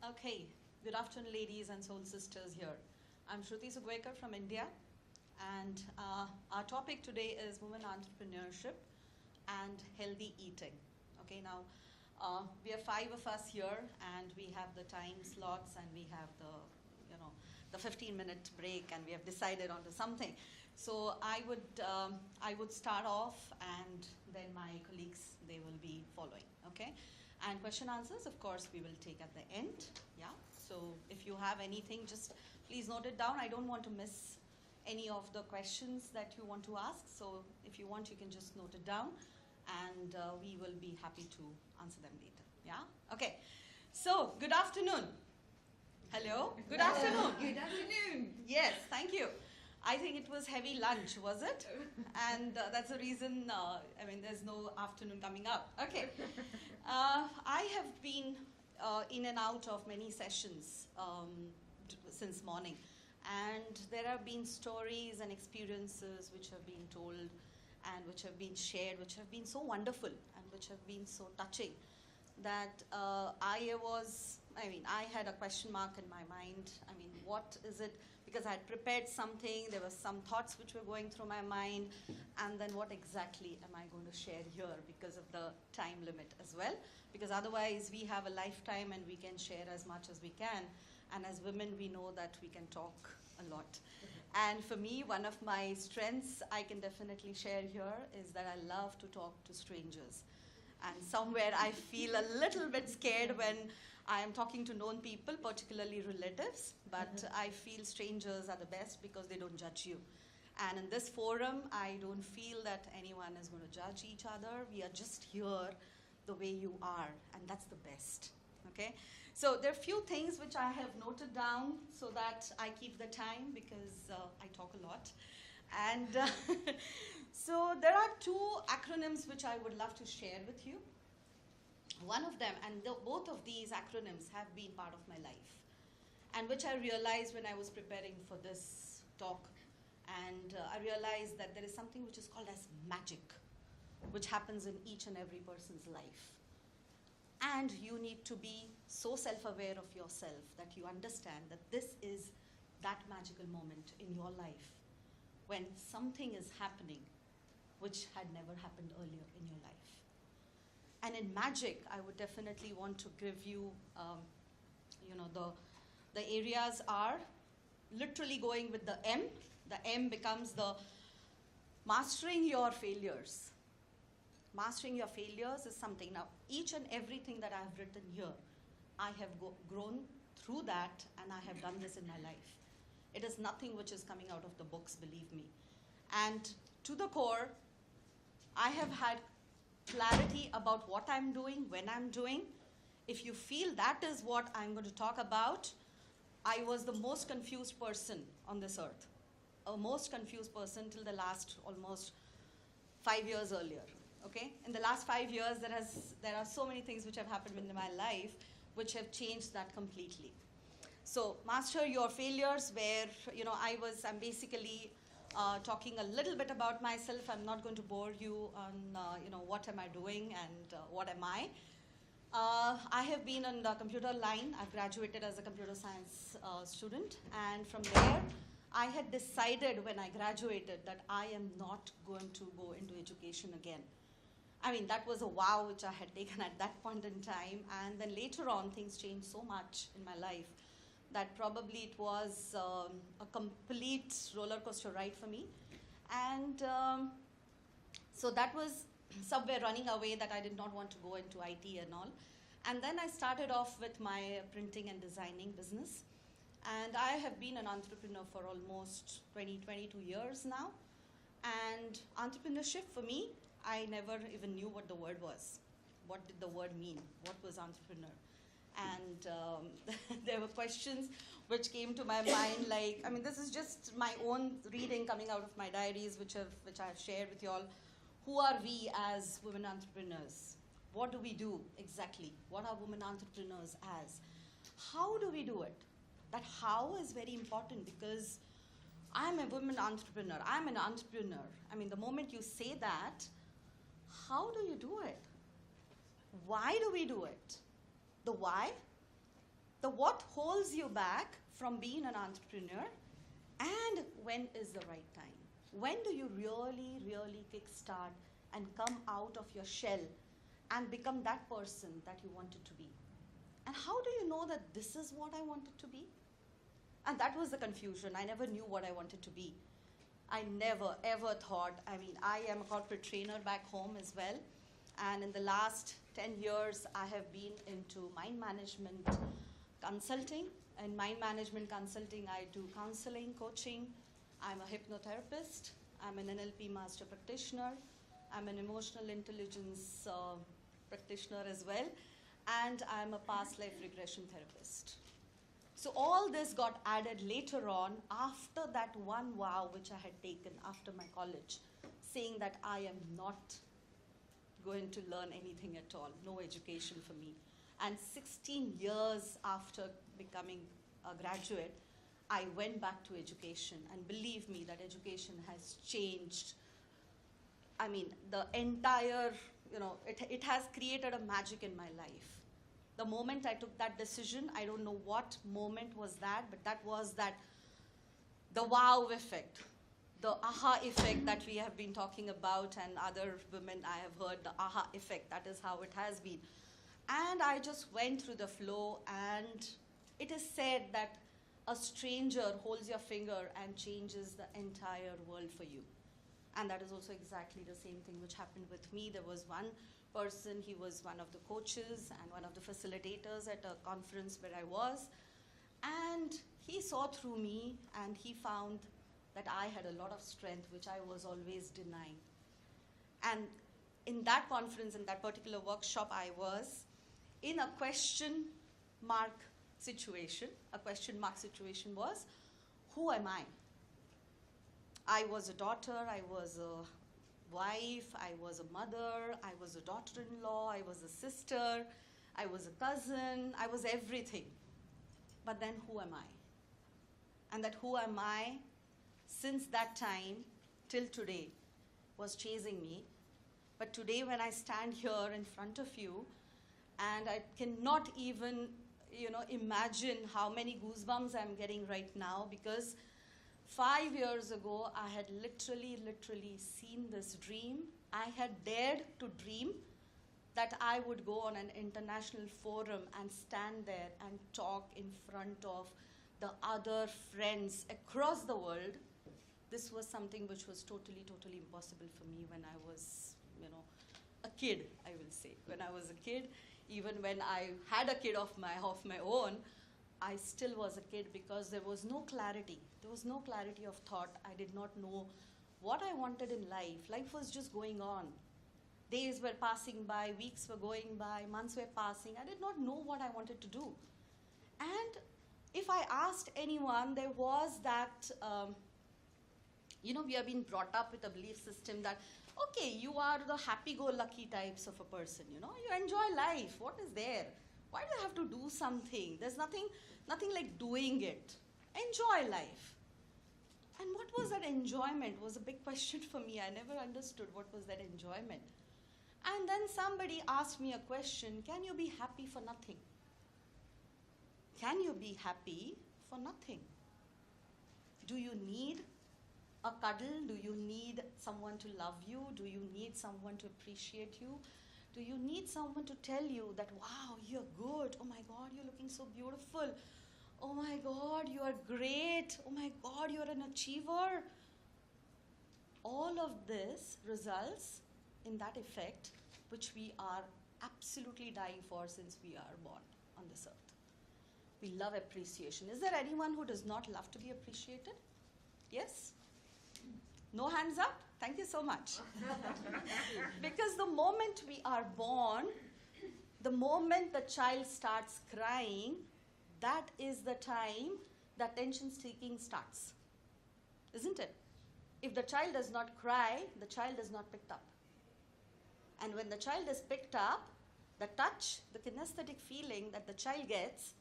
Okay, good afternoon, ladies and soul sisters here. I'm Shruti Sugwekar from India, and our topic today is women entrepreneurship and healthy eating. Okay, now we are 5 of us here, and we have the time slots, and we have the 15-minute break, and we have decided onto something. So I would start off, and then my colleagues, they will be following. Okay. And question answers, of course, we will take at the end. Yeah. So if you have anything, just please note it down. I don't want to miss any of the questions that you want to ask. So if you want, you can just note it down, and we will be happy to answer them later. Yeah. Okay. So good afternoon. Hello. Good afternoon. Good afternoon. Yes. Thank you. I think it was heavy lunch, was it? And that's the reason, there's no afternoon coming up. Okay. I have been in and out of many sessions since morning. And there have been stories and experiences which have been told and which have been shared, which have been so wonderful and which have been so touching that I had a question mark in my mind. What is it? Because I had prepared something, there were some thoughts which were going through my mind, and then what exactly am I going to share here because of the time limit as well? Because otherwise we have a lifetime and we can share as much as we can, and as women we know that we can talk a lot. And for me, one of my strengths I can definitely share here is that I love to talk to strangers. And somewhere I feel a little bit scared when I am talking to known people, particularly relatives, but I feel strangers are the best because they don't judge you. And in this forum, I don't feel that anyone is going to judge each other. We are just here the way you are, and that's the best. Okay? So there are a few things which I have noted down so that I keep the time because I talk a lot. And so there are two acronyms which I would love to share with you. One of them, and both of these acronyms have been part of my life, and which I realized when I was preparing for this talk. And I realized that there is something which is called as magic, which happens in each and every person's life. And you need to be so self-aware of yourself that you understand that this is that magical moment in your life when something is happening which had never happened earlier in your life. And in magic, I would definitely want to give you, the areas are literally going with the M. The M becomes the mastering your failures. Mastering your failures is something. Now, each and everything that I have written here, I have grown through that, and I have done this in my life. It is nothing which is coming out of the books, believe me. And to the core, I have had clarity about what I'm doing, when I'm doing. If you feel that is what I'm going to talk about, I was the most confused person on this earth. A most confused person till the last almost 5 years earlier. Okay? In the last 5 years, there are so many things which have happened in my life which have changed that completely. So master your failures, where I'm basically talking a little bit about myself. I'm not going to bore you on what am I doing and what am I. I have been on the computer line. I've graduated as a computer science student, and from there I had decided when I graduated that I am not going to go into education again. That was a vow which I had taken at that point in time, and then later on things changed so much in my life that probably it was a complete roller coaster ride for me. And so that was somewhere running away, that I did not want to go into IT and all. And then I started off with my printing and designing business. And I have been an entrepreneur for almost 22 years now. And entrepreneurship for me, I never even knew what the word was. What did the word mean? What was entrepreneur? And there were questions which came to my mind, like, this is just my own reading coming out of my diaries, which I have shared with you all. Who are we as women entrepreneurs? What do we do exactly? What are women entrepreneurs as? How do we do it? That how is very important, because I'm a woman entrepreneur. I'm an entrepreneur. The moment you say that, how do you do it? Why do we do it? The why the what holds you back from being an entrepreneur, and when is the right time. When do you really, really kickstart and come out of your shell and become that person that you wanted to be? And how do you know that this is what I wanted to be? And that was the confusion. I never knew what I wanted to be. I never, ever thought, I am a corporate trainer back home as well. And in the last 10 years, I have been into mind management consulting. In mind management consulting, I do counseling, coaching. I'm a hypnotherapist. I'm an NLP master practitioner. I'm an emotional intelligence practitioner as well. And I'm a past life regression therapist. So all this got added later on after that one vow which I had taken after my college, saying that I am not going to learn anything at all, no education for me. And 16 years after becoming a graduate, I went back to education. And believe me, that education has changed. The entire, it has created a magic in my life. The moment I took that decision, I don't know what moment was that, but that was the wow effect, the aha effect that we have been talking about, and other women I have heard, the aha effect, that is how it has been. And I just went through the flow, and it is said that a stranger holds your finger and changes the entire world for you. And that is also exactly the same thing which happened with me. There was one person, he was one of the coaches and one of the facilitators at a conference where I was. And he saw through me, and he found that I had a lot of strength, which I was always denying. And in that conference, in that particular workshop, I was in a question mark situation. A question mark situation was, who am I? I was a daughter, I was a wife, I was a mother, I was a daughter-in-law, I was a sister, I was a cousin, I was everything. But then who am I? And that who am I, since that time till today, was chasing me. But today when I stand here in front of you, and I cannot even imagine how many goosebumps I'm getting right now, because 5 years ago, I had literally seen this dream. I had dared to dream that I would go on an international forum and stand there and talk in front of the other friends across the world. This was something which was totally impossible for me when I was, a kid, I will say. When I was a kid, even when I had a kid of my own, I still was a kid, because there was no clarity. There was no clarity of thought. I did not know what I wanted in life. Life was just going on. Days were passing by, weeks were going by, months were passing. I did not know what I wanted to do. And if I asked anyone, there was that, we have been brought up with a belief system that, okay, you are the happy-go-lucky types of a person, you enjoy life. What is there? Why do you have to do something? There's nothing like doing it. Enjoy life. And what was that enjoyment was a big question for me. I never understood what was that enjoyment. And then somebody asked me a question, can you be happy for nothing? Can you be happy for nothing? Do you need a cuddle? Do you need someone to love you? Do you need someone to appreciate you? Do you need someone to tell you that, wow, you're good. Oh my God, you're looking so beautiful. Oh my God, you are great. Oh my God, you're an achiever. All of this results in that effect which we are absolutely dying for since we are born on this earth. We love appreciation. Is there anyone who does not love to be appreciated? Yes? No hands up? Thank you so much. Because the moment we are born, the moment the child starts crying, that is the time the attention seeking starts. Isn't it? If the child does not cry, the child is not picked up. And when the child is picked up, the touch, the kinesthetic feeling that the child gets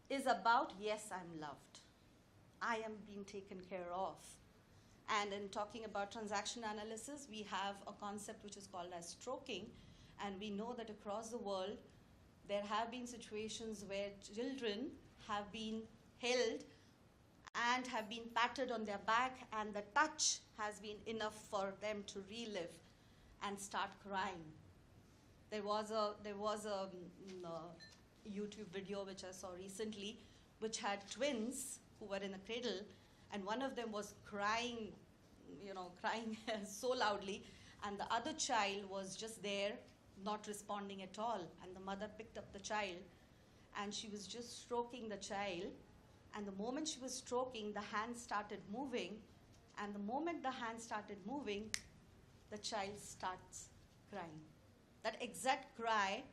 is about, yes, I'm loved. I am being taken care of. And in talking about transaction analysis, we have a concept which is called as stroking. And we know that across the world, There have been situations where children have been held and have been patted on their back, and the touch has been enough for them to relive and start crying. There was a YouTube video which I saw recently, which had twins who were in a cradle, and one of them was crying, crying so loudly, and the other child was just there, not responding at all. And the mother picked up the child, and she was just stroking the child. And the moment she was stroking, the hand started moving. And the moment the hand started moving, the child starts crying. That exact cry,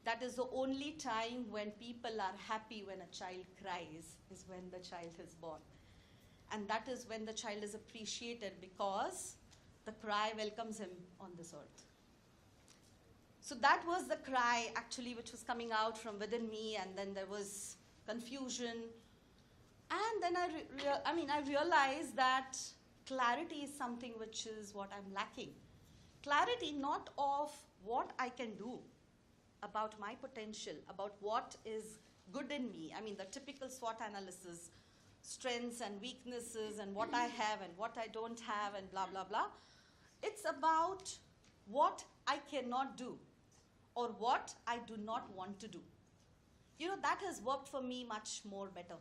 that is the only time when people are happy when a child cries, is when the child is born. And that is when the child is appreciated, because the cry welcomes him on this earth. So that was the cry actually which was coming out from within me, and then there was confusion. And then I realized that clarity is something which is what I'm lacking. Clarity not of what I can do, about my potential, about what is good in me. I mean, the typical SWOT analysis, strengths and weaknesses, and what I have and what I don't have, and blah, blah, blah. It's about what I cannot do, or what I do not want to do. That has worked for me much more better.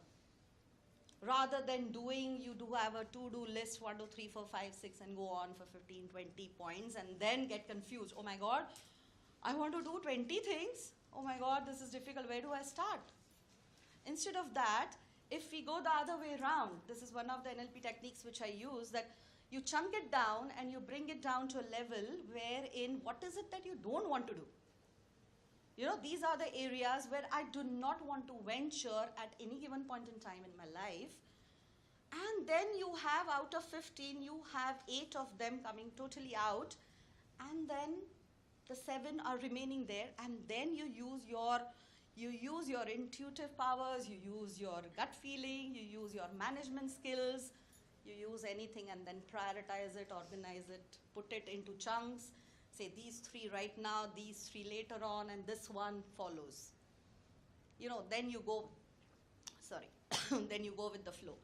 Rather than you do have a to-do list, 1, 2, 3, 4, 5, 6, and go on for 15, 20 points, and then get confused. Oh my God, I want to do 20 things. Oh my God, this is difficult. Where do I start? Instead of that, if we go the other way around, this is one of the NLP techniques which I use, that you chunk it down and you bring it down to a level wherein what is it that you don't want to do? These are the areas where I do not want to venture at any given point in time in my life. And then you have, out of 15, you have 8 of them coming totally out. And then the 7 are remaining there. And then you use your intuitive powers, you use your gut feeling, you use your management skills, you use anything, and then prioritize it, organize it, put it into chunks. Say these 3 right now, these 3 later on, and this one follows. Then you go, then you go with the flow.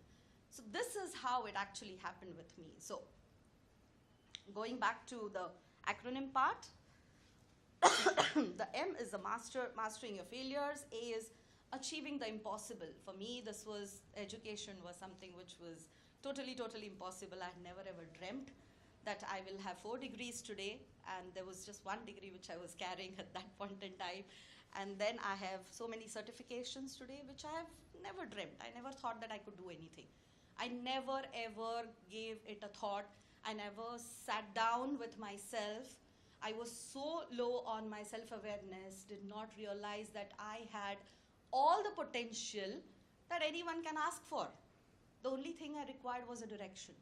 So this is how it actually happened with me. So going back to the acronym part, the M is the mastering your failures. A is achieving the impossible. For me, education was something which was totally impossible. I had never ever dreamt that I will have 4 degrees today, and there was just 1 degree which I was carrying at that point in time. And then I have so many certifications today which I have never dreamt. I never thought that I could do anything. I never ever gave it a thought. I never sat down with myself. I was so low on my self-awareness, did not realize that I had all the potential that anyone can ask for. The only thing I required was a direction.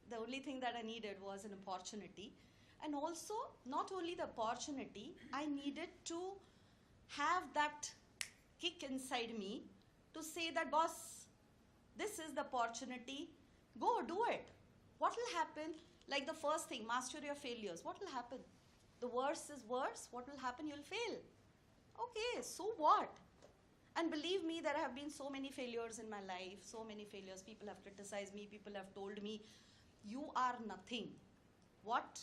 The only thing that I needed was an opportunity. And also, not only the opportunity, I needed to have that kick inside me to say that, boss, this is the opportunity, go do it. What will happen? Like the first thing, master your failures. What will happen? The worst is worse. What will happen? You'll fail. Okay, so what? And believe me, there have been so many failures in my life, so many failures. People have criticized me, people have told me, you are nothing. What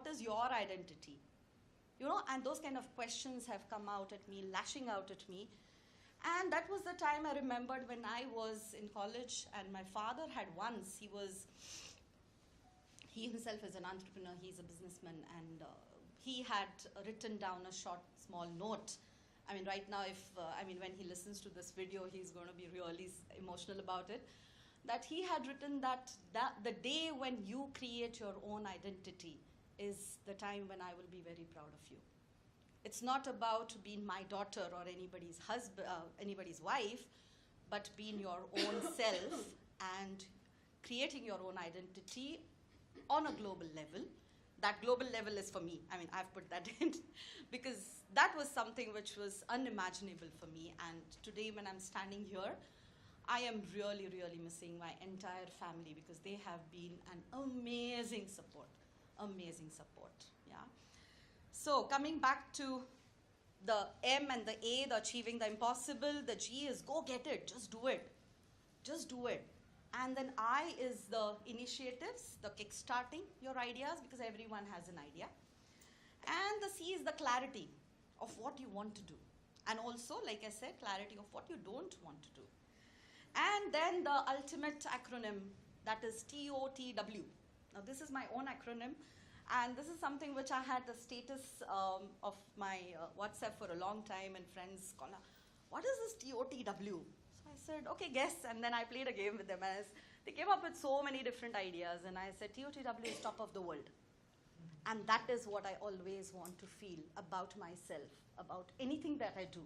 is your identity? And those kind of questions have come out at me, lashing out at me. And that was the time I remembered when I was in college, and my father had once, he himself is an entrepreneur, he's a businessman, and he had written down a small note. Right now, when he listens to this video, he's going to be really emotional about it. That he had written that the day when you create your own identity is the time when I will be very proud of you. It's not about being my daughter or anybody's husband, anybody's wife, but being your own self and creating your own identity on a global level. That global level is for me. I've put that in because that was something which was unimaginable for me. And today when I'm standing here, I am really missing my entire family because they have been an amazing support, yeah. So coming back to The M and the A, the achieving the impossible. The G is go get it, just do it. Just do it. And then I is the initiatives, the kickstarting your ideas, because everyone has an idea. And the C is the clarity of what you want to do. And also, like I said, clarity of what you don't want to do. And then the ultimate acronym, that is TOTW. Now this is my own acronym, and this is something which I had the status of my WhatsApp for a long time, and friends call, what is this TOTW? So I said, okay, guess, and then I played a game with them. As they came up with so many different ideas, and I said, TOTW is top of the world. And that is what I always want to feel about myself, about anything that I do.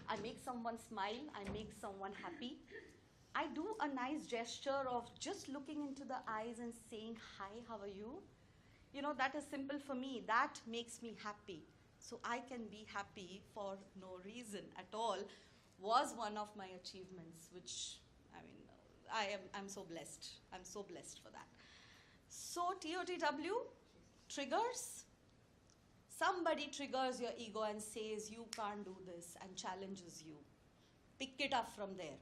I make someone smile, I make someone happy. I do a nice gesture of just looking into the eyes and saying, hi, how are you? You know, that is simple for me. That makes me happy. So I can be happy for no reason at all was one of my achievements, which, I mean, I'm so blessed. I'm so blessed for that. So TOTW, triggers. Somebody triggers your ego and says, you can't do this, and challenges you. Pick it up from there.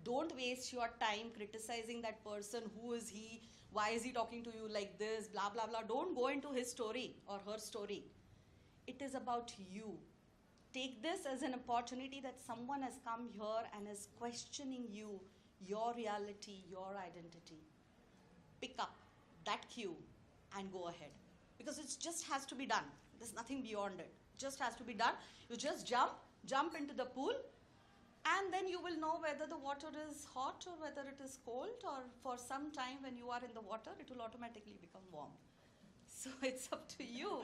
Don't waste your time criticizing that person. Who is he? Why is he talking to you like this? Blah, blah, blah. Don't go into his story or her story. It is about you. Take this as an opportunity that someone has come here and is questioning you, your reality, your identity. Pick up that cue and go ahead. Because it just has to be done. There's nothing beyond it. It just has to be done. You just jump into the pool, and then you will know whether the water is hot or whether it is cold, or for some time when you are in the water, it will automatically become warm. So it's up to you.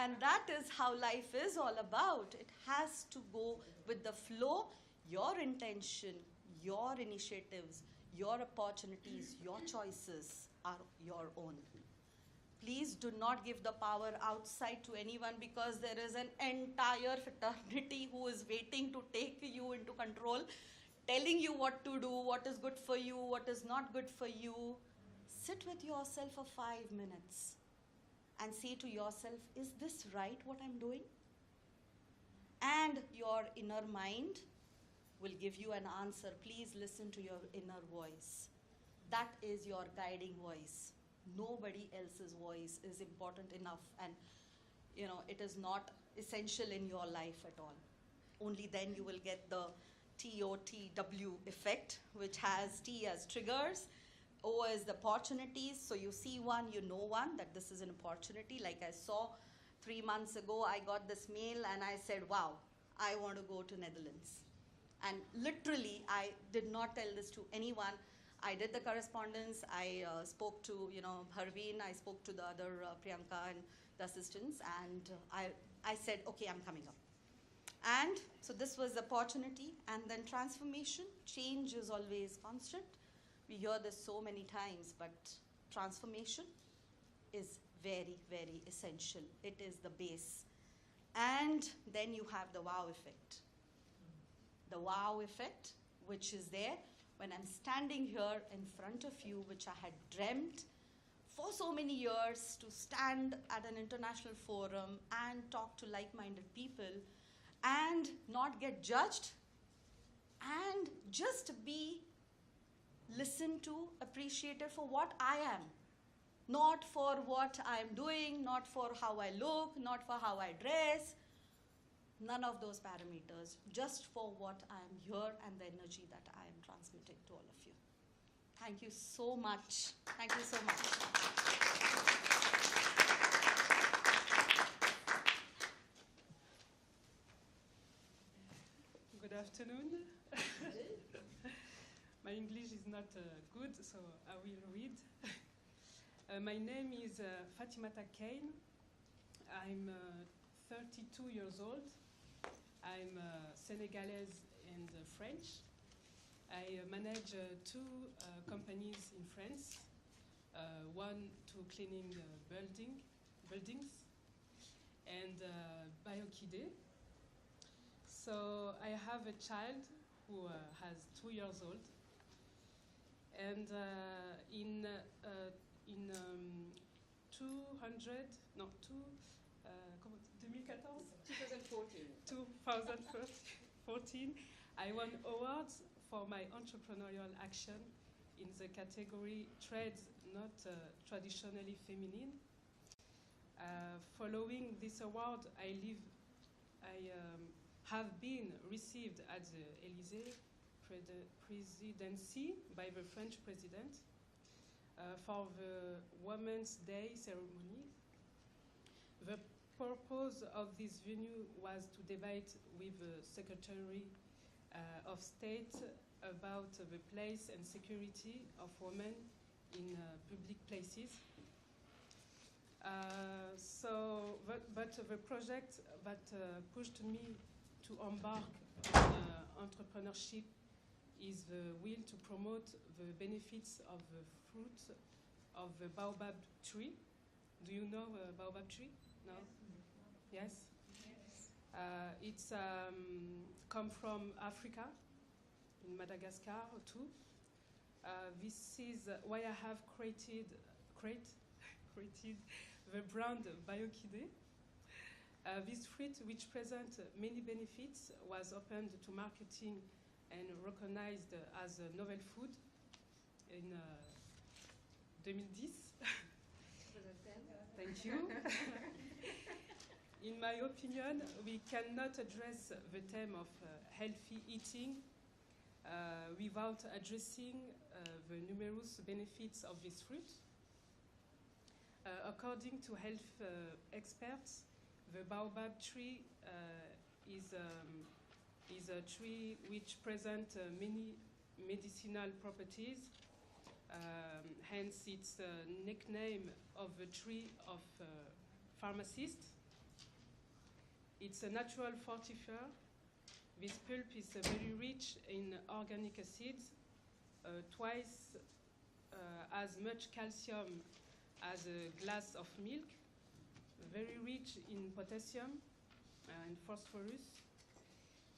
And that is how life is all about. It has to go with the flow. Your intention, your initiatives, your opportunities, your choices are your own. Please do not give the power outside to anyone, because there is an entire fraternity who is waiting to take you into control, telling you what to do, what is good for you, what is not good for you. Sit with yourself for 5 minutes and say to yourself, is this right what I'm doing? And your inner mind will give you an answer. Please listen to your inner voice. That is your guiding voice. Nobody else's voice is important enough, and you know, it is not essential in your life at all. Only then you will get the TOTW effect, which has T as triggers, O as the opportunities. So you see one, you know one, that this is an opportunity. Like I saw 3 months ago, I got this mail and I said, wow, I want to go to Netherlands. And literally, I did not tell this to anyone. I did the correspondence. I spoke to, Harveen. I spoke to the other Priyanka and the assistants, and I said, okay, I'm coming up. And so this was the opportunity. And then transformation, change is always constant. We hear this so many times, but transformation is very, very essential. It is the base. And then you have the wow effect. The wow effect, which is there when I'm standing here in front of you, which I had dreamt for so many years, to stand at an international forum and talk to like-minded people and not get judged and just be listened to, appreciated for what I am. Not for what I'm doing, not for how I look, not for how I dress. None of those parameters, just for what I am here and the energy that I am transmitting to all of you. Thank you so much. Thank you so much. Good afternoon. My English is not good, so I will read. My name is Fatimata Kane. I'm 32 years old. I'm Senegalese and French. I manage 2 companies in France, one to cleaning buildings, and Biokide. So I have a child who has 2 years old, and in 2000, 2014, I won awards for my entrepreneurial action in the category trades not traditionally feminine. Following this award, I have been received at the Élysée presidency by the French president for the Women's Day ceremony. The purpose of this venue was to debate with the Secretary of State about the place and security of women in public places. But the project that pushed me to embark on entrepreneurship is the will to promote the benefits of the fruit of the baobab tree. Do you know baobab tree? No? Yes? It's come from Africa, in Madagascar too. This is why I have created the brand Biokide. This fruit, which presents many benefits, was opened to marketing and recognized as a novel food in 2010. Thank you. In my opinion, we cannot address the theme of healthy eating without addressing the numerous benefits of this fruit. According to health experts, the baobab tree is a tree which presents many medicinal properties. Hence, it's a nickname of the tree of pharmacists. It's a natural fortifier. This pulp is very rich in organic acids, twice as much calcium as a glass of milk, very rich in potassium and phosphorus.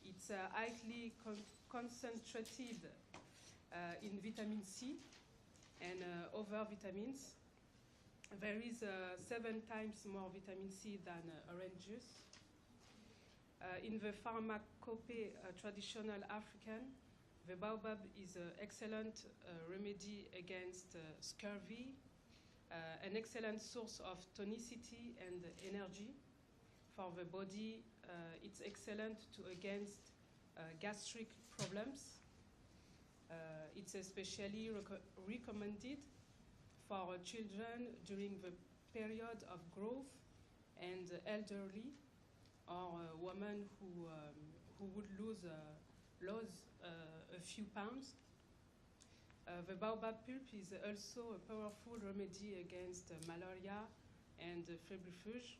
It's highly concentrated in vitamin C and other vitamins. There is 7 times more vitamin C than orange juice. In the pharmacopoeia traditional African, the baobab is an excellent remedy against scurvy, an excellent source of tonicity and energy for the body. It's excellent against gastric problems. It's especially recommended for children during the period of growth and elderly, or women who would lose a few pounds. The baobab pulp is also a powerful remedy against malaria and febrifuge,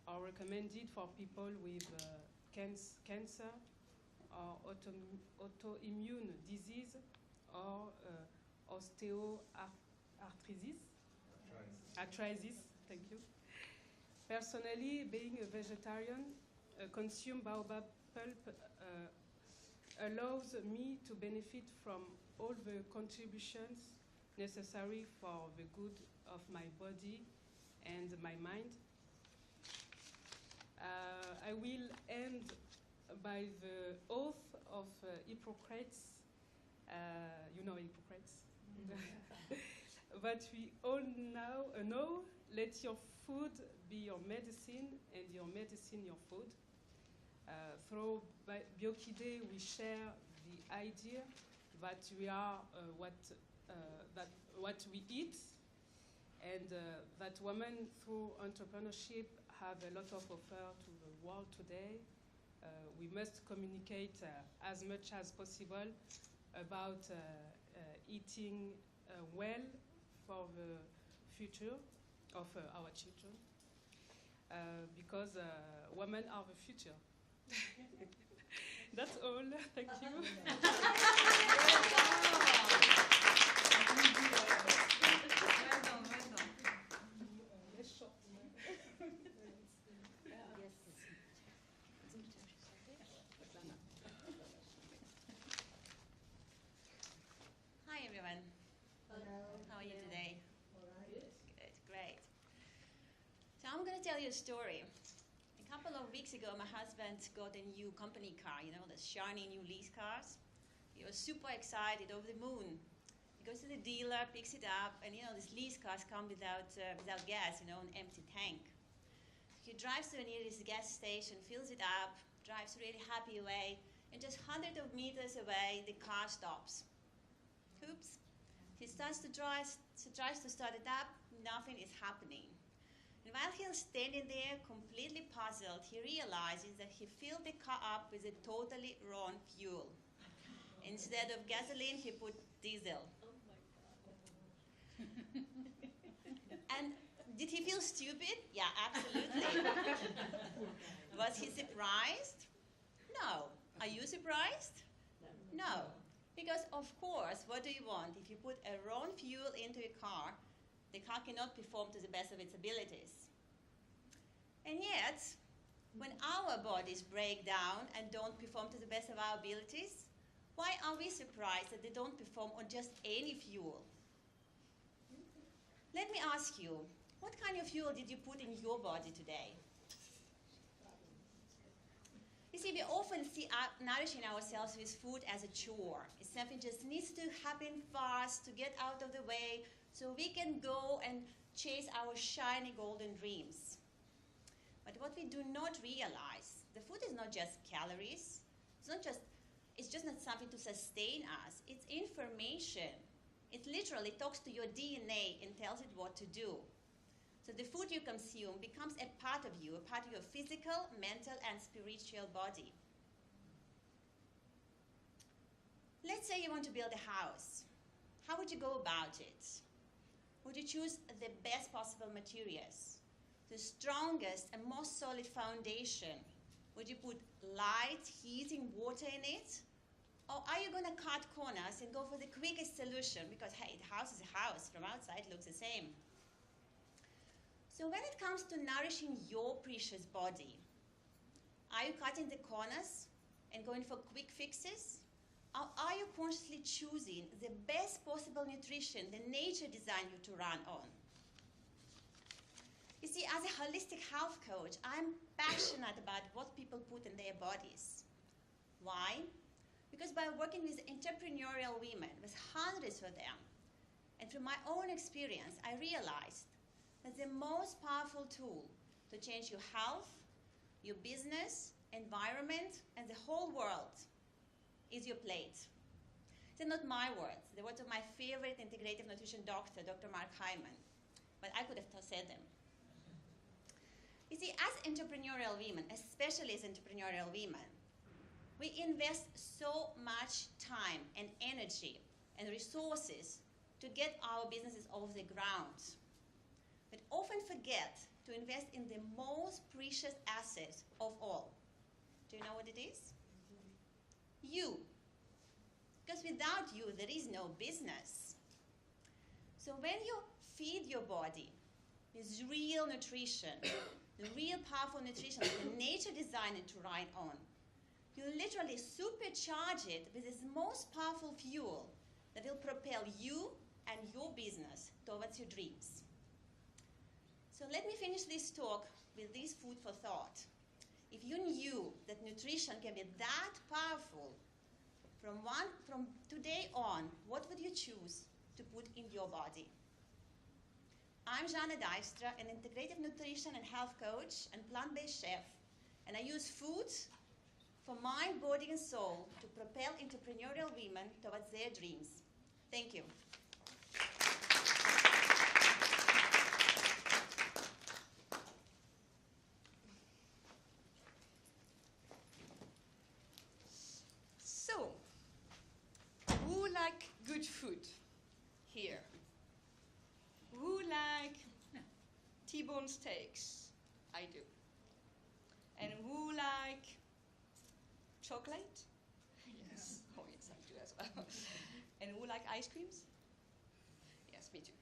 or recommended for people with cancer or autoimmune disease or arthritis. Thank you. Personally, being a vegetarian, consume baobab pulp allows me to benefit from all the contributions necessary for the good of my body and my mind. I will end by the oath of Hippocrates. You know Hippocrates? But we all now know, let your food be your medicine and your medicine your food. Through Biokide, we share the idea that we are what we eat, and that women through entrepreneurship have a lot of offer to the world today. We must communicate as much as possible about eating well for the future of our children, because women are the future. That's all. Thank you. Hi everyone. Hello. How are you today? All right. Good, great. So I'm going to tell you a story. A couple couple of weeks ago, my husband got a new company car, you know, the shiny new lease cars. He was super excited, over the moon. He goes to the dealer, picks it up, and you know, these lease cars come without gas, you know, an empty tank. He drives to the nearest gas station, fills it up, drives really happy away, and just hundreds of meters away, the car stops. Oops. He starts to tries to start it up, nothing is happening. And while he's standing there completely puzzled, he realizes that he filled the car up with a totally wrong fuel. Instead of gasoline, he put diesel. Oh my God. And did he feel stupid? Yeah, absolutely. Was he surprised? No. Are you surprised? No. Because of course, what do you want? If you put a wrong fuel into a car, the car cannot perform to the best of its abilities. And yet, when our bodies break down and don't perform to the best of our abilities, why are we surprised that they don't perform on just any fuel? Let me ask you, what kind of fuel did you put in your body today? You see, we often see nourishing ourselves with food as a chore. It's something just needs to happen fast to get out of the way so we can go and chase our shiny golden dreams. But what we do not realize, the food is not just calories. It's just not something to sustain us. It's information. It literally talks to your DNA and tells it what to do. So the food you consume becomes a part of you, a part of your physical, mental, and spiritual body. Let's say you want to build a house. How would you go about it? Would you choose the best possible materials, the strongest and most solid foundation? Would you put light, heating water in it? Or are you going to cut corners and go for the quickest solution? Because, hey, the house is a house. From outside, it looks the same. So when it comes to nourishing your precious body, are you cutting the corners and going for quick fixes? Or are you consciously choosing the best possible nutrition that nature designed you to run on? You see, as a holistic health coach, I'm passionate about what people put in their bodies. Why? Because by working with entrepreneurial women, with hundreds of them, and through my own experience, I realized that the most powerful tool to change your health, your business, environment, and the whole world is your plate. They're not my words. They're words of my favorite integrative nutrition doctor, Dr. Mark Hyman. But I could have said them. You see, as entrepreneurial women, especially as entrepreneurial women, we invest so much time and energy and resources to get our businesses off the ground, but often forget to invest in the most precious asset of all. Do you know what it is? You. Because without you, there is no business. So when you feed your body with real nutrition, the real powerful nutrition that nature designed it to ride on, you literally supercharge it with this most powerful fuel that will propel you and your business towards your dreams. So let me finish this talk with this food for thought. If you knew that nutrition can be that powerful, from today on, what would you choose to put in your body? I'm Jana Dijkstra, an integrative nutrition and health coach and plant-based chef, and I use food for mind, body, and soul to propel entrepreneurial women towards their dreams. Thank you. So, who like good food here? Who like T-bone steaks? I do. And who like chocolate? Yes. Oh yes, I do as well. And who like ice creams? Yes, me too.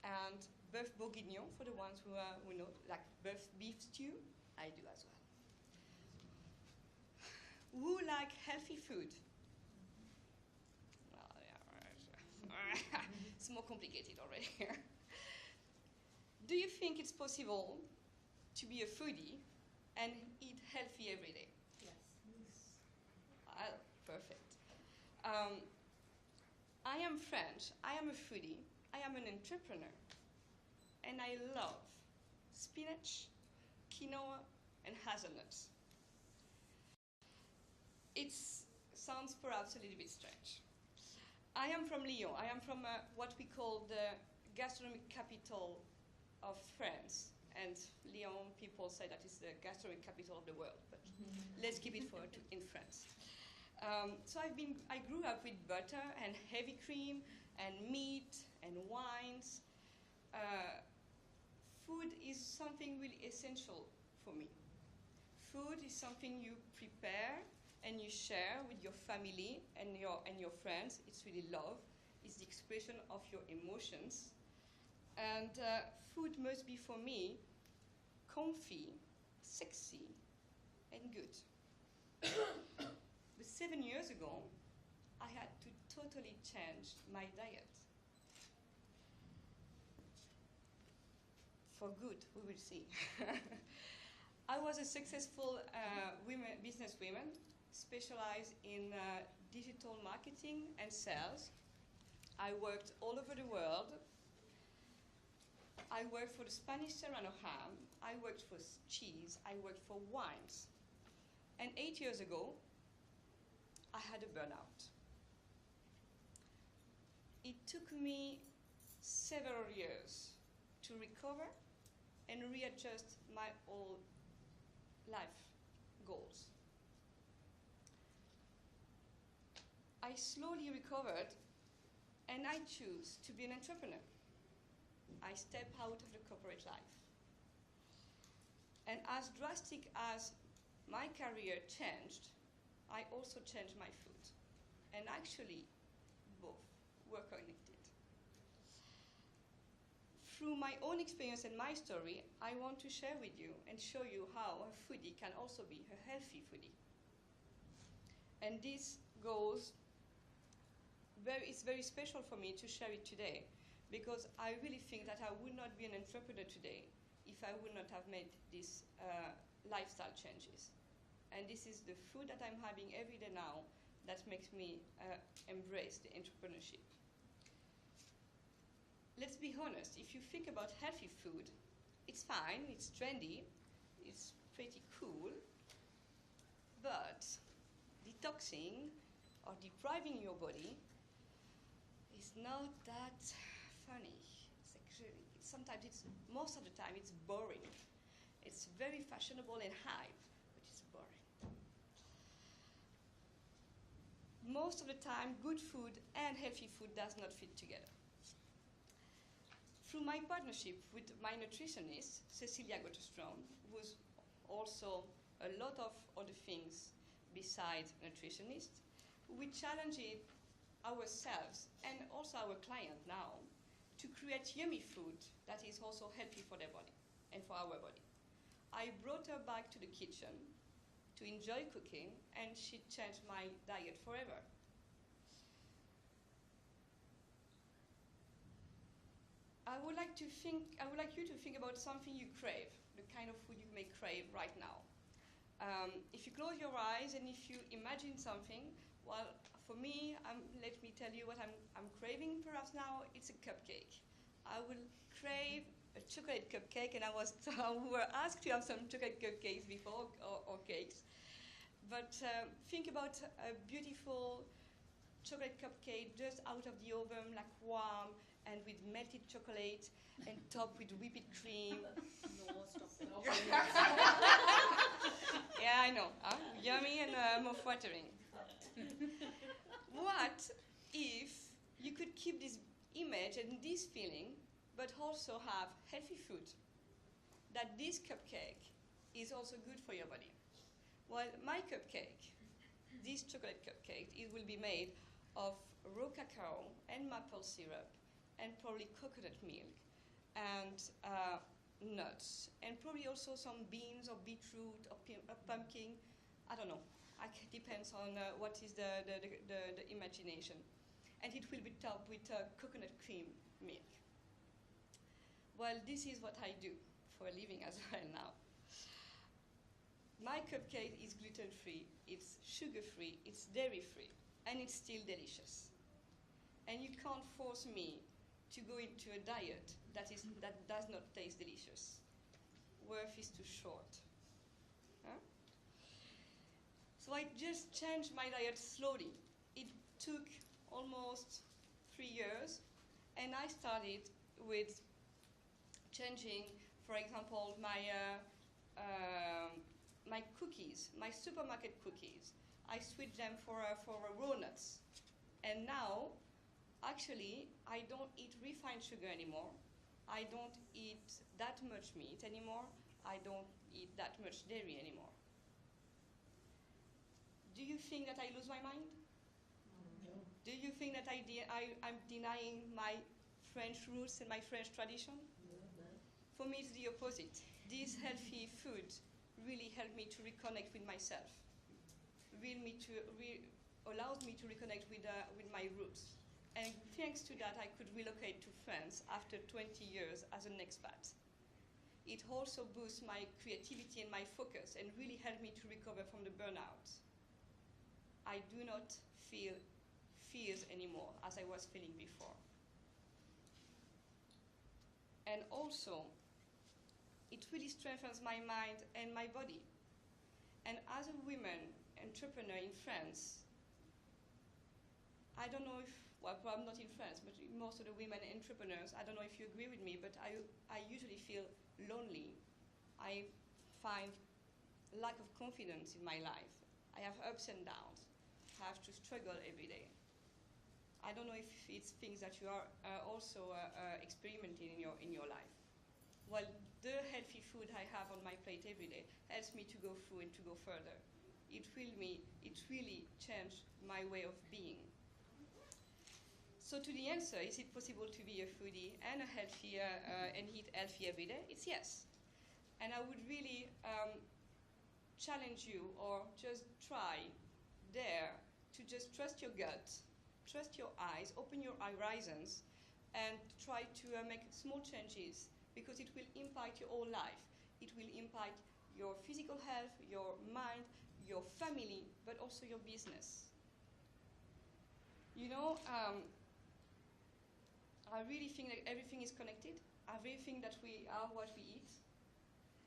And bœuf bourguignon for the ones who know, like beef stew. I do as well. Who like healthy food? Well, yeah, it's more complicated already here. Do you think it's possible to be a foodie and eat healthy every day? Yes. Perfect. I am French, I am a foodie, I am an entrepreneur, and I love spinach, quinoa, and hazelnuts. It sounds perhaps a little bit strange. I am from Lyon. I am from what we call the gastronomic capital of France. And Lyon people say that it's the gastronomic capital of the world, but let's keep it in France. So I grew up with butter and heavy cream and meat and wines. Food is something really essential for me. Food is something you prepare and you share with your family and your friends. It's really love. It's the expression of your emotions. And food must be, for me, comfy, sexy, and good. But 7 years ago, I had to totally change my diet. For good, we will see. I was a successful businesswoman, specialized in digital marketing and sales. I worked all over the world. I worked for the Spanish Serrano ham. I worked for cheese. I worked for wines. And 8 years ago, I had a burnout. It took me several years to recover and readjust my whole life goals. I slowly recovered, and I choose to be an entrepreneur. I step out of the corporate life. And as drastic as my career changed, I also changed my food. And actually, both were connected. Through my own experience and my story, I want to share with you and show you how a foodie can also be a healthy foodie. And this it's very special for me to share it today, because I really think that I would not be an entrepreneur today if I would not have made these lifestyle changes. And this is the food that I'm having every day now that makes me embrace the entrepreneurship. Let's be honest, if you think about healthy food, it's fine, it's trendy, it's pretty cool, but detoxing or depriving your body is not that funny. It's actually, most of the time, it's boring. It's very fashionable and hype, but it's boring. Most of the time, good food and healthy food does not fit together. Through my partnership with my nutritionist, Cecilia Gotterstrom, who's also a lot of other things besides nutritionist, we challenged ourselves and also our client now to create yummy food that is also healthy for their body and for our body. I brought her back to the kitchen to enjoy cooking, and she changed my diet forever. I would like you to think about something you crave, the kind of food you may crave right now. If you close your eyes and if you imagine something, well, for me, let me tell you what I'm craving perhaps now. It's a cupcake. I will crave a chocolate cupcake, and we were asked to have some chocolate cupcakes before, or cakes. But think about a beautiful chocolate cupcake just out of the oven, like warm, and with melted chocolate, and topped with whipped cream. No, stop. No. Yeah, I know. Yummy and mouth-watering. What if you could keep this image and this feeling, but also have healthy food? That this cupcake is also good for your body. Well, my cupcake, this chocolate cupcake, it will be made of raw cacao and maple syrup, and probably coconut milk, and nuts, and probably also some beans or beetroot or pumpkin. I don't know. It depends on what is the imagination. And it will be topped with coconut cream milk. Well, this is what I do for a living as well now. My cupcake is gluten-free, it's sugar-free, it's dairy-free, and it's still delicious. And you can't force me to go into a diet that does not taste delicious. WEF is too short. Huh? So I just changed my diet slowly. It took almost 3 years, and I started with changing, for example, my cookies, my supermarket cookies. I switched them for raw nuts. And now, actually, I don't eat refined sugar anymore. I don't eat that much meat anymore. I don't eat that much dairy anymore. Do you think that I lose my mind? No. Do you think that I'm denying my French roots and my French tradition? No. For me, it's the opposite. This healthy food really helped me to reconnect with myself. Allows me to reconnect with my roots. And thanks to that, I could relocate to France after 20 years as an expat. It also boosts my creativity and my focus and really helped me to recover from the burnout. I do not feel fears anymore as I was feeling before. And also, it really strengthens my mind and my body. And as a woman entrepreneur in France, I don't know if, well, I'm not in France, but most of the women entrepreneurs, I don't know if you agree with me, but I usually feel lonely. I find lack of confidence in my life. I have ups and downs. I have to struggle every day. I don't know if it's things that you are also experimenting in your life. Well, the healthy food I have on my plate every day helps me to go through and to go further. It really changed my way of being. So to the answer, is it possible to be a foodie and a healthier and eat healthy every day? It's yes. And I would really challenge you, or just dare to just trust your gut, trust your eyes, open your horizons, and try to make small changes, because it will impact your whole life. It will impact your physical health, your mind, your family, but also your business. You know, I really think that everything is connected. I really think that we are what we eat.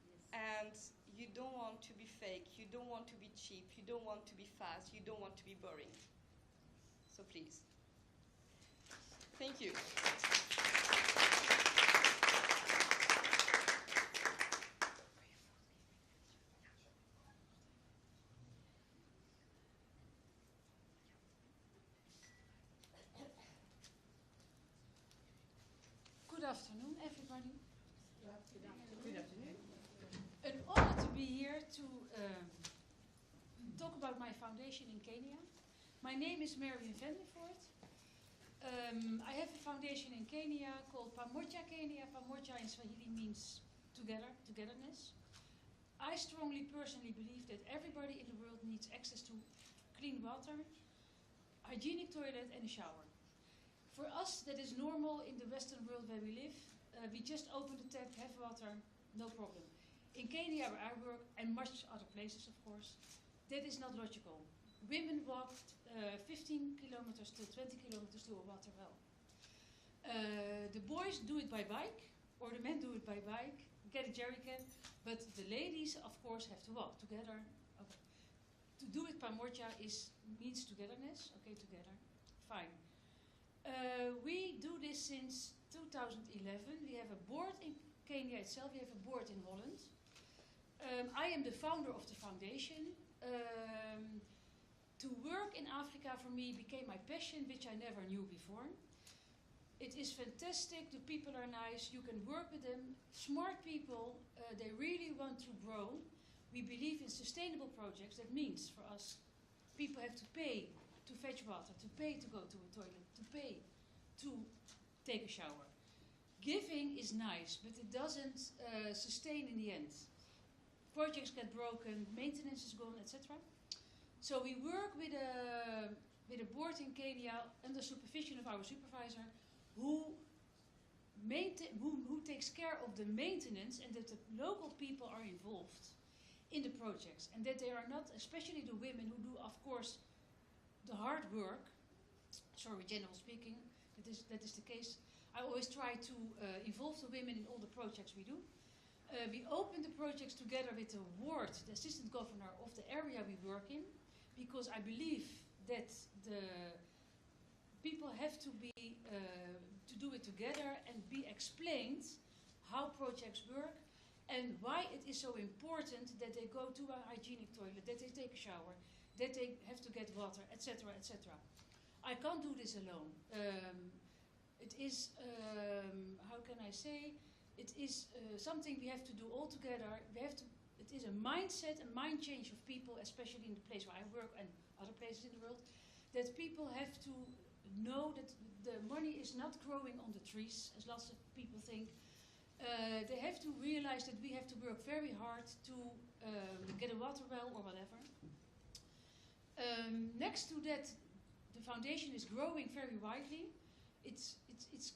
Yes. And you don't want to be fake, you don't want to be cheap, you don't want to be fast, you don't want to be boring. So please. Thank you. Good afternoon, everybody. Good afternoon. An honor to be here to talk about my foundation in Kenya. My name is Marion Vandervoort. I have a foundation in Kenya called Pamoja Kenya. Pamoja in Swahili means together, togetherness. I strongly personally believe that everybody in the world needs access to clean water, hygienic toilet and a shower. For us, that is normal in the Western world where we live. We just open the tap, have water, no problem. In Kenya, where I work, and much other places, of course, that is not logical. Women walk 15 kilometers to 20 kilometers to a water well. The boys do it by bike, or the men do it by bike, get a jerry can, but the ladies, of course, have to walk together. Okay. To do it pamoja means togetherness, okay, together, fine. We do this since 2011. We have a board in Kenya itself, we have a board in Holland. I am the founder of the foundation. To work in Africa for me became my passion, which I never knew before. It is fantastic, the people are nice, you can work with them. Smart people, they really want to grow. We believe in sustainable projects. That means for us, people have to pay to fetch water, to pay to go to a toilet, to pay to take a shower. Giving is nice, but it doesn't sustain in the end. Projects get broken, maintenance is gone, etc. So we work with a board in Kenya under supervision of our supervisor, who takes care of the maintenance, and that the local people are involved in the projects, and that they are not, especially the women who do, of course, the hard work. Sorry, general speaking, that is the case. I always try to involve the women in all the projects we do. We open the projects together with the ward, the assistant governor of the area we work in, because I believe that the people have to be to do it together and be explained how projects work and why it is so important that they go to a hygienic toilet, that they take a shower, that they have to get water, etc., etc. I can't do this alone. It is, how can I say, it is something we have to do all together. It is a mindset, a mind change of people, especially in the place where I work and other places in the world, that people have to know that the money is not growing on the trees, as lots of people think. They have to realize that we have to work very hard to get a water well or whatever. Next to that, the foundation is growing very widely. It's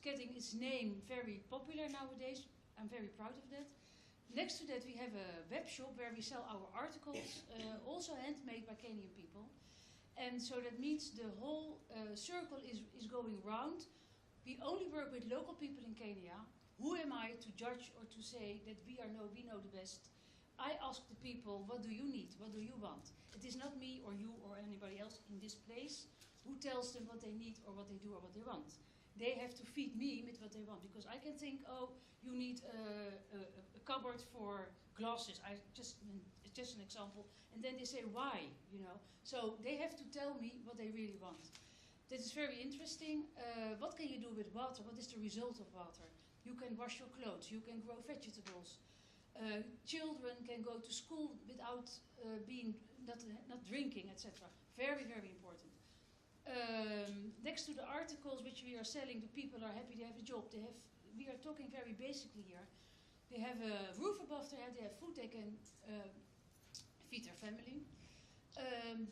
getting its name very popular nowadays. I'm very proud of that. Next to that, we have a web shop where we sell our articles, also handmade by Kenyan people. And so that means the whole circle is going round. We only work with local people in Kenya. Who am I to judge or to say that we know the best? I ask the people, what do you need? What do you want? It is not me or you or anybody else in this place who tells them what they need or what they do or what they want. They have to feed me with what they want, because I can think, oh, you need a cupboard for glasses. It's just an example. And then they say, why? You know. So they have to tell me what they really want. That is very interesting. What can you do with water? What is the result of water? You can wash your clothes. You can grow vegetables. Children can go to school without being not drinking, etc. Very, very important. Next to the articles which we are selling, the people are happy, they have a job. We are talking very basically here. They have a roof above their head, they have food, they can feed their family.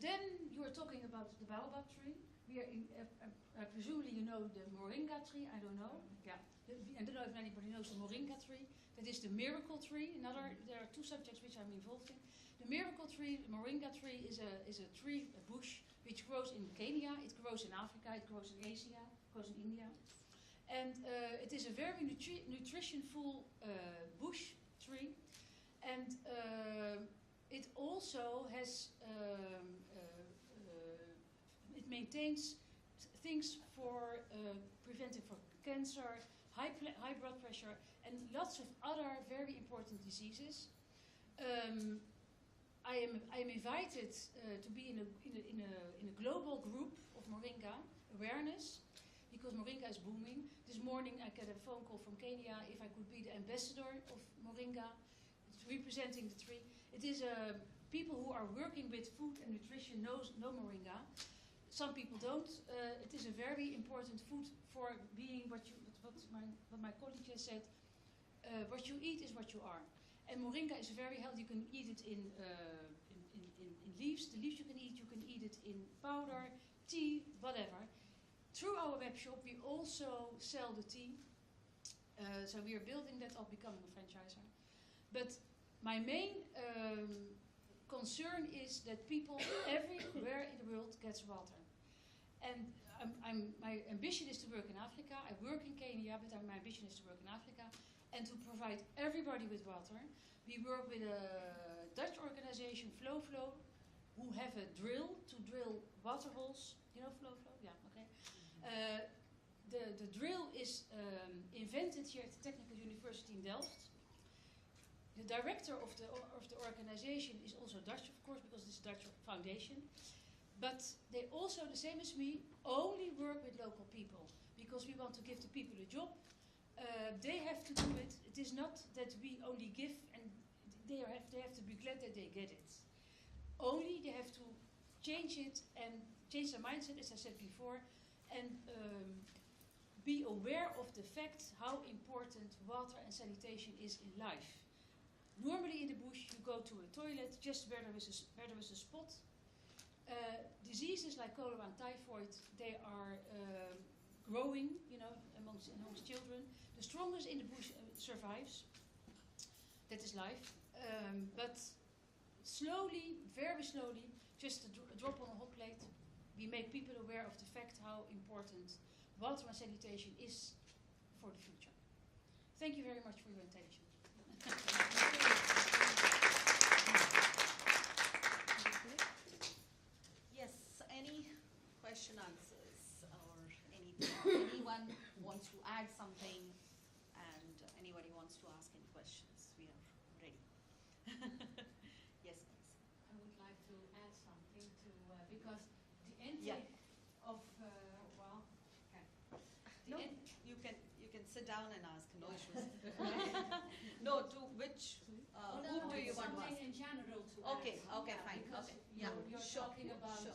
Then you are talking about the baobab tree. We are presumably you know the moringa tree, I don't know. Yeah. I don't know if anybody knows the moringa tree. That is the miracle tree. There are two subjects which I'm involved in. The miracle tree, the moringa tree, is a tree, a bush, which grows in Kenya, it grows in Africa, it grows in Asia, it grows in India. And it is a very nutrition-full bush tree. And it also has, it maintains things for preventing for cancer, high blood pressure, and lots of other very important diseases. I am invited to be in a global group of Moringa awareness, because Moringa is booming. This morning I got a phone call from Kenya if I could be the ambassador of Moringa, representing the tree. It is people who are working with food and nutrition know Moringa. Some people don't. It is a very important food for being what my colleague just said. What you eat is what you are. And moringa is very healthy. You can eat it in leaves. The leaves you can eat it in powder, tea, whatever. Through our web shop, we also sell the tea. So we are building that up, becoming a franchisor. But my main concern is that people everywhere in the world gets water. And my ambition is to work in Africa. I work in Kenya, but my ambition is to work in Africa and to provide everybody with water. We work with a Dutch organization, Flow, who have a drill to drill water holes. You know Flow? Yeah, okay. The drill is invented here at the Technical University in Delft. The director of the organization is also Dutch, of course, because it's a Dutch foundation. But they also, the same as me, only work with local people because we want to give the people a job. They have to do it. It is not that we only give and they have to be glad that they get it. Only they have to change it and change their mindset, as I said before, and be aware of the fact how important water and sanitation is in life. Normally in the bush you go to a toilet just where there is a spot. Diseases like cholera and typhoid, they are growing, amongst children. The strongest in the bush survives. That is life. But slowly, very slowly, just a drop on a hot plate, we make people aware of the fact how important water and sanitation is for the future. Thank you very much for your attention. Yes, any question answers or anything? Anyone wants to add something and anybody wants to ask any questions? We are ready. Yes, please. I would like to add something to, because the intake Yeah. of, well, okay. The No, in- you can sit down and ask, no issues. No, to which, Oh, whom no, do you it's want to something ask? in general to Okay, add. okay, Yeah, fine, because okay, you- yeah, You're sure, talking about sure.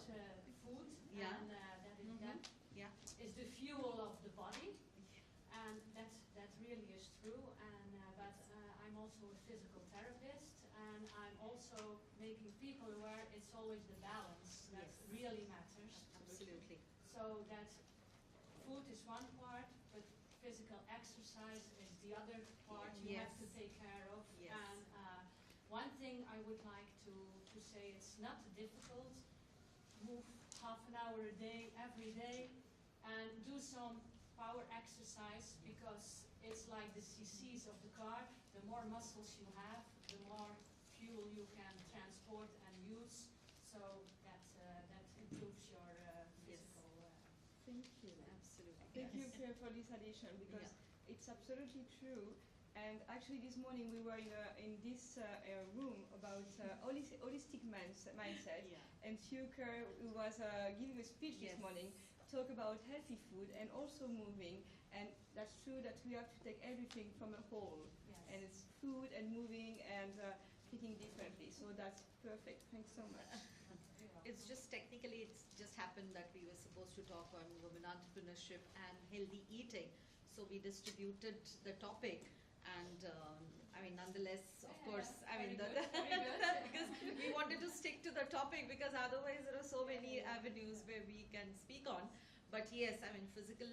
food Yeah. and that is, Mhm. that Yeah. is the fuel of the body, and that really is true. And but I'm also a physical therapist, and I'm also making people aware it's always the balance that Yes. really matters. Absolutely. So that food is one part, but physical exercise is the other part you have to Yes. take care of. Yes. And one thing I would like to say, it's not difficult. Move half an hour a day, every day, and do some power exercise, because it's like the cc's of the car. The more muscles you have, the more fuel you can transport and use. So that improves your physical. Thank you. Absolutely. Thank you, Yes. Claire, for this addition, because Yeah. it's absolutely true. And actually, this morning we were in this room about holistic mindset. Yeah. And Sugwekar, who was giving a speech this Yes. morning, talk about healthy food and also moving. And that's true that we have to take everything from a whole. Yes. And it's food and moving and thinking differently. So that's perfect. Thanks so much. It's just technically, it's just happened that we were supposed to talk on women entrepreneurship and healthy eating. So we distributed the topic, and I mean, nonetheless, of Yeah, course, I mean, very good, very good. because we wanted to stick to the topic, because otherwise there are so many avenues where we can speak on. But yes, I mean, physical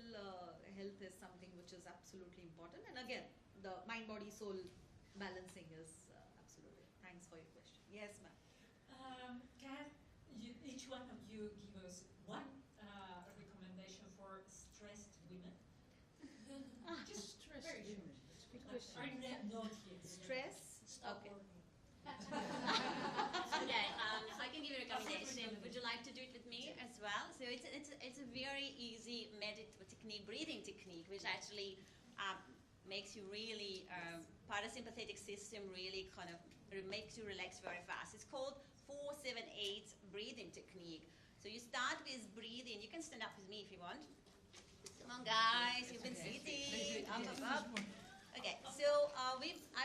health is something which is absolutely important. And again, the mind, body, soul balancing is absolutely. Thanks for your question. Yes, ma'am. Can each one of you give us one recommendation for stressed women? Just stress. Very short. Good question. Not yet. Stress? Stop Okay. working. Okay, I can give you a recommendation. Would you like to do it with me as well? So it's a very easy technique, breathing technique, which actually makes you really parasympathetic system really kind of makes you relax very fast. It's called 4-7-8 breathing technique. So you start with breathing. You can stand up with me if you want. Come on, guys. You've been sitting. Up. Okay, so I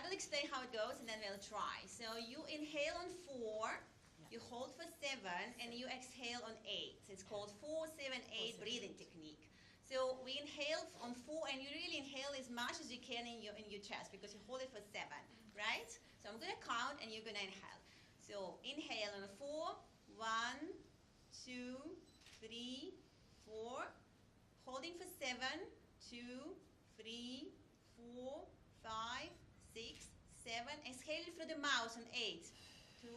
will explain how it goes, and then we'll try. So you inhale on 4, you hold for 7, and you exhale on 8. It's called 4-7-8 breathing technique. So we inhale on 4, and you really inhale as much as you can in your chest, because you hold it for 7, right? So I'm going to count, and you're going to inhale. So inhale on 4, 1, 2, 3, 4. Holding for 7, 2, 3, 4, 5, 6, 7. Exhale through the mouth on 8. 2,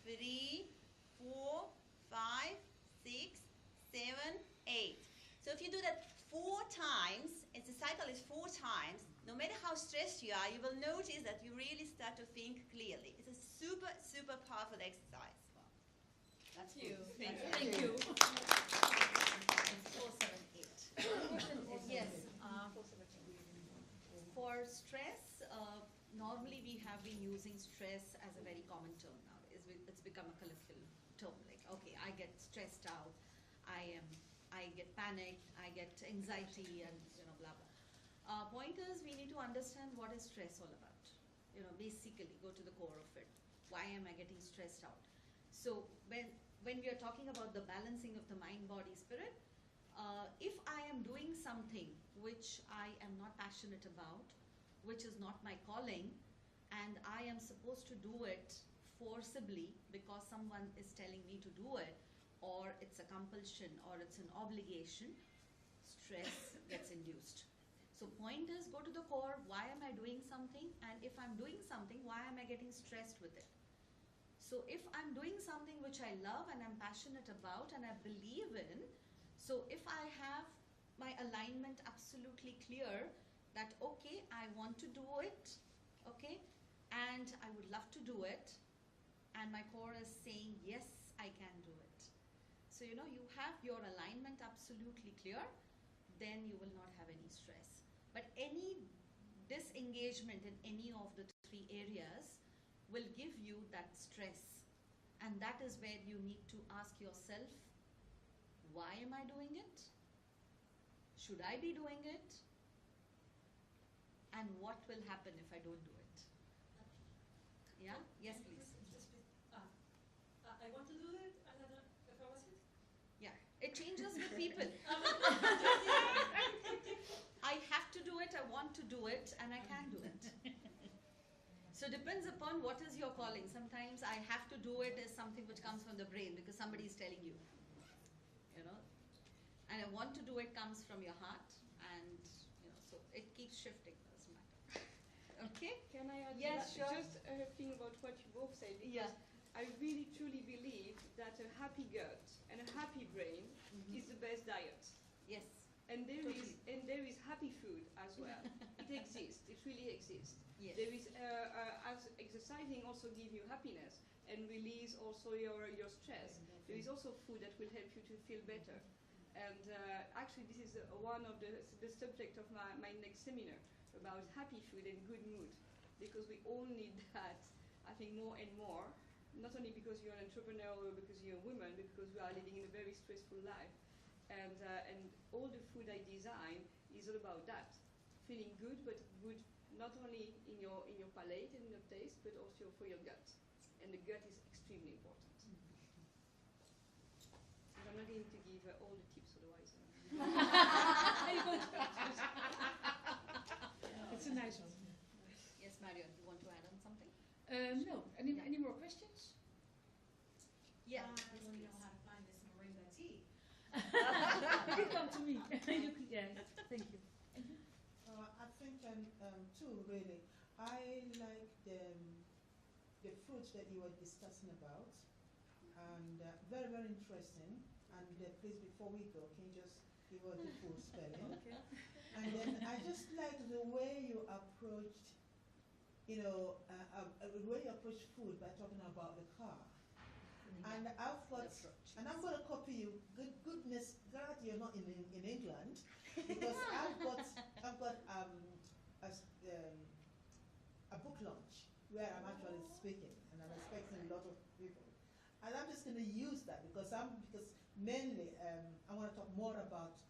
3, 4, 5, 6, 7, 8. So if you do that 4 times, the cycle is 4 times, no matter how stressed you are, you will notice that you really start to think clearly. It's a super, super powerful exercise. That's you. Thank you. Thank you. 4-7-8. Yes. For stress, normally we have been using stress as a very common term now. It's become a colloquial term. Like, okay, I get stressed out, I get panicked, I get anxiety, and blah blah. Point is, we need to understand what is stress all about. Basically, go to the core of it. Why am I getting stressed out? So when we are talking about the balancing of the mind, body, spirit, if I am doing something which I am not passionate about, which is not my calling, and I am supposed to do it forcibly because someone is telling me to do it, or it's a compulsion, or it's an obligation, stress gets induced. So point is, go to the core. Why am I doing something? And if I'm doing something, why am I getting stressed with it? So if I'm doing something which I love and I'm passionate about and I believe in, so if I have my alignment absolutely clear that, okay, I want to do it, okay, and I would love to do it, and my core is saying, yes, I can do it. So, you know, you have your alignment absolutely clear, then you will not have any stress. But any disengagement in any of the three areas will give you that stress. And that is where you need to ask yourself, why am I doing it? Should I be doing it? And what will happen if I don't do it? Yeah? Yes, please. I want to do it, and I don't, if I was it? Yeah, it changes with people. I have to do it, I want to do it, and I can do it. So depends upon what is your calling. Sometimes I have to do it is something which comes from the brain because somebody is telling you, you know. And I want to do it comes from your heart, and you know, so it keeps shifting. Doesn't matter. Okay. Can I add Yes, sure. just a thing about what you both said? Because Yeah. I really truly believe that a happy gut and a happy brain is the best diet. Yes. And there Totally. is happy food as well. It exists. It really exists. Yes. There is as exercising also give you happiness and release also your stress. There is also food that will help you to feel better. And actually, this is one of the subject of my next seminar about happy food and good mood, because we all need that. I think more and more. Not only because you're an entrepreneur or because you're a woman, but because we are living in a very stressful life. And all the food I design is all about that. Feeling good, but good not only in your palate and in your taste, but also for your gut. And the gut is extremely important. And I'm not going to give all the tips, otherwise. It's a nice one. Yes, Marion, you want to add on something? No. Any more questions? Yeah. I Yes, don't please. know how to find this moringa tea. You come to me. Yes, thank you. I think two really. I like the fruit that you were discussing about, and very very interesting. And please, before we go, can you just give us the full spelling? Okay. And then I just like the way you approached, you know, the way you approach food by talking about the car. And I've got, and I'm going to copy you. Goodness, glad you're not in England, because I've got a book launch where I'm actually speaking, and I'm expecting a lot of people. And I'm just going to use that because mainly I want to talk more about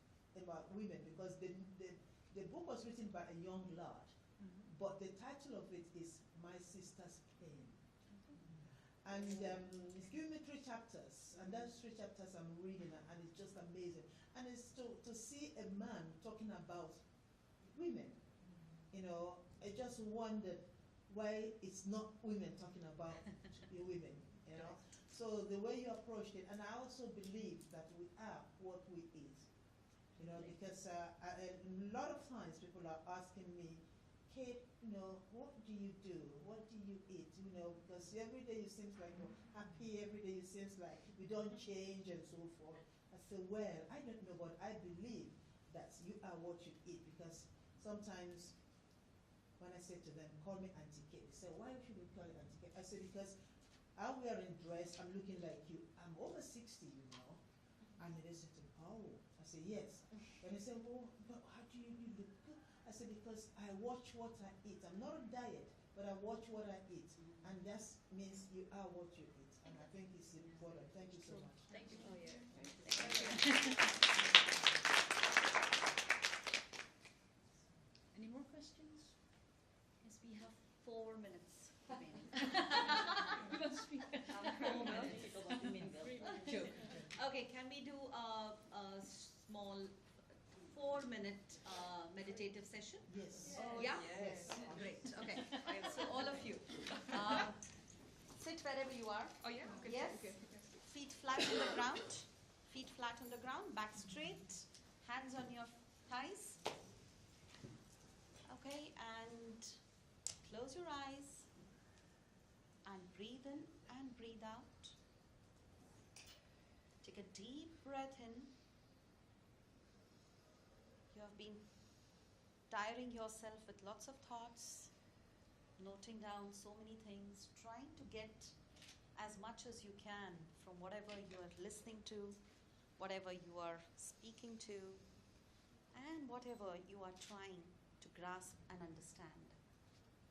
women, because the book was written by a young lad, but the title of it is My Sister's Pain. And it's given me 3 chapters, and those 3 chapters I'm reading, and it's just amazing. And it's to see a man talking about women. You know, I just wondered why it's not women talking about women, you know. So the way you approached it, and I also believe that we are what we eat. You know, because a lot of times people are asking me, Kate, you know, what do you do? What do you eat? You know, because every day you seem like you're happy, every day you seem like you don't change and so forth. I say, well, I don't know, but I believe that you are what you eat, because sometimes when I say to them, call me Auntie Kate, they say, why should we call you Auntie Kate? I say, because I'm wearing dress, I'm looking like you. I'm over 60, you know. And they say to me, oh. I say, yes. And they say, well, but how do you look good? I said, because I watch what I eat. I'm not on diet, but I watch what I eat. And that means you are what you eat. And I think it's important. Thank you so much. Thank you. Oh, yeah. Any more questions? Yes, we have 4 minutes remaining. You want to speak? 4 minutes. Joke. Okay, can we do a small 4-minute meditative session? Yes. Oh, yeah? Yes. Great. Okay. So all of you, sit wherever you are. Oh yeah? Okay. Yes. Okay. Feet flat on the ground. Feet flat on the ground. Back straight. Hands on your thighs. Okay, and close your eyes and breathe in and breathe out. Take a deep breath in. You have been tiring yourself with lots of thoughts, noting down so many things, trying to get as much as you can from whatever you are listening to, whatever you are speaking to, and whatever you are trying to grasp and understand.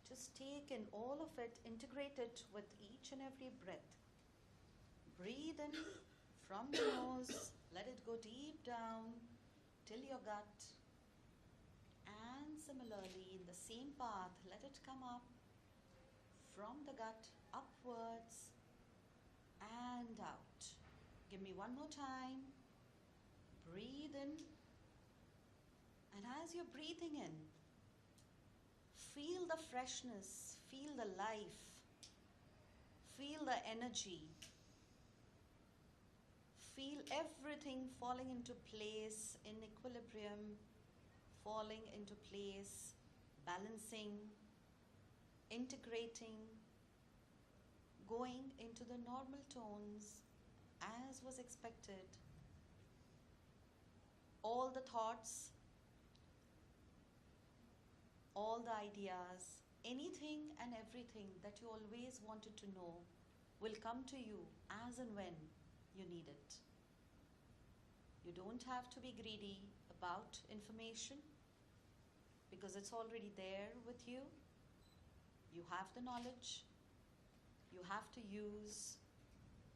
Just take in all of it, integrate it with each and every breath. Breathe in from the nose, let it go deep down till your gut. And similarly, in the same path, let it come up from the gut upwards and out. Give me one more time. Breathe in. And as you're breathing in, feel the freshness, feel the life, feel the energy. Feel everything falling into place in equilibrium, falling into place, balancing, integrating, going into the normal tones as was expected. All the thoughts, all the ideas, anything and everything that you always wanted to know will come to you as and when you need it. You don't have to be greedy about information because it's already there with you. You have the knowledge. You have to use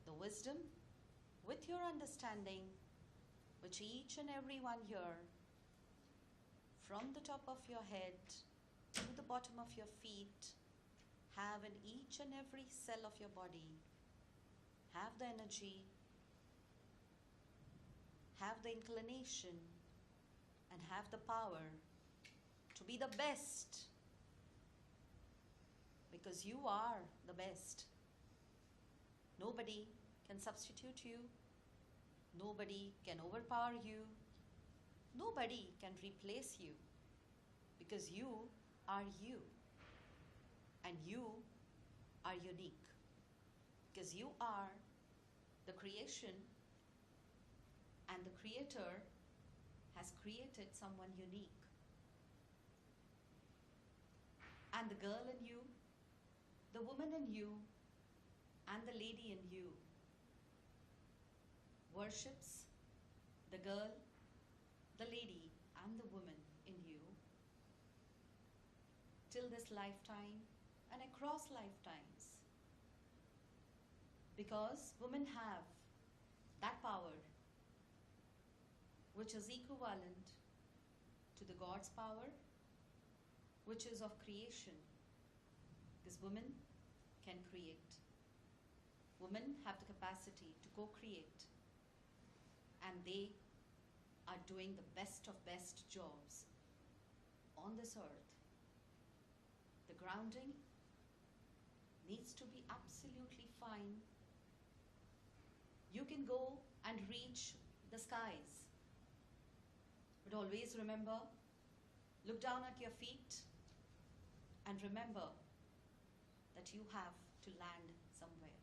the wisdom with your understanding, which each and every one here, from the top of your head to the bottom of your feet, have in each and every cell of your body. Have the energy, have the inclination, and have the power to be the best, because you are the best. Nobody can substitute you. Nobody can overpower you. Nobody can replace you, because you are you, and you are unique, because you are the creation, and the Creator has created someone unique. And the girl in you, the woman in you, and the lady in you worships the girl, the lady, and the woman in you till this lifetime and across lifetimes. Because women have that power which is equivalent to the God's power, which is of creation. Because women can create. Women have the capacity to co-create, and they are doing the best of best jobs on this earth. The grounding needs to be absolutely fine. You can go and reach the skies, but always remember, look down at your feet and remember that you have to land somewhere,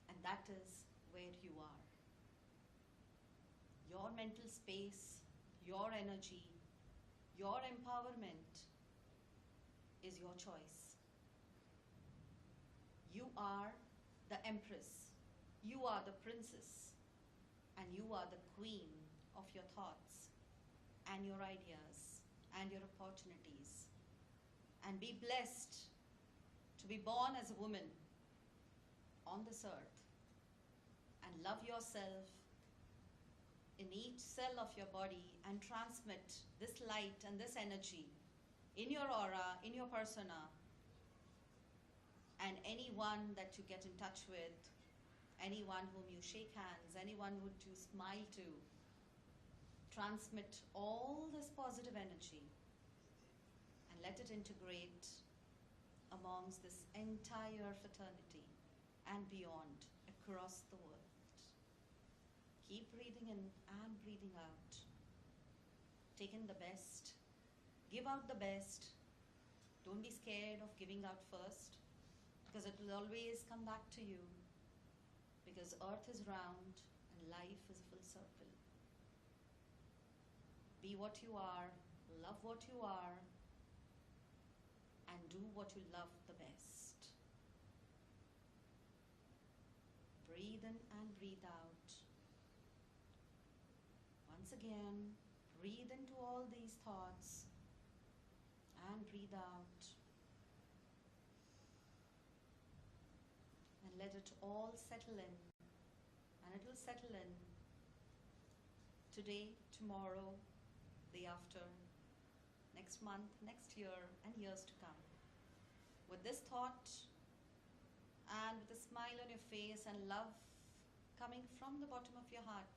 and that is where you are. Your mental space, your energy, your empowerment is your choice. You are the empress, you are the princess, and you are the queen of your thoughts and your ideas and your opportunities. And be blessed to be born as a woman on this earth, and love yourself in each cell of your body and transmit this light and this energy in your aura, in your persona, and anyone that you get in touch with, anyone whom you shake hands, anyone who you smile to. Transmit all this positive energy and let it integrate amongst this entire fraternity and beyond across the world. Keep breathing in and breathing out. Take in the best. Give out the best. Don't be scared of giving out first. because it will always come back to you, because earth is round and life is a full circle. Be what you are, love what you are, and do what you love the best. Breathe in and breathe out. Once again, breathe into all these thoughts and breathe out. And let it all settle in. And it will settle in today, tomorrow, day after, next month, next year, and years to come. With this thought and with a smile on your face and love coming from the bottom of your heart,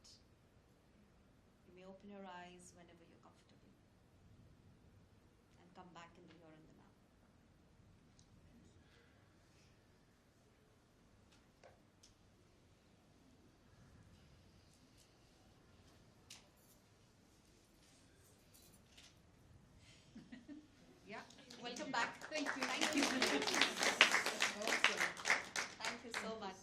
you may open your eyes whenever you're comfortable and come back in the here and the now. Yeah, welcome back. Thank you. Thank you. Awesome. Thank you so much. Thank you so much.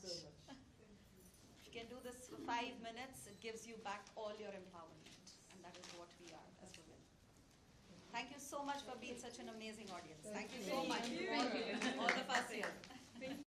If you can do this for 5 minutes, it gives you back all your empowerment. And that is what we are as women. Thank you so much for being such an amazing audience. Thank you so much. Thank you. All of us here.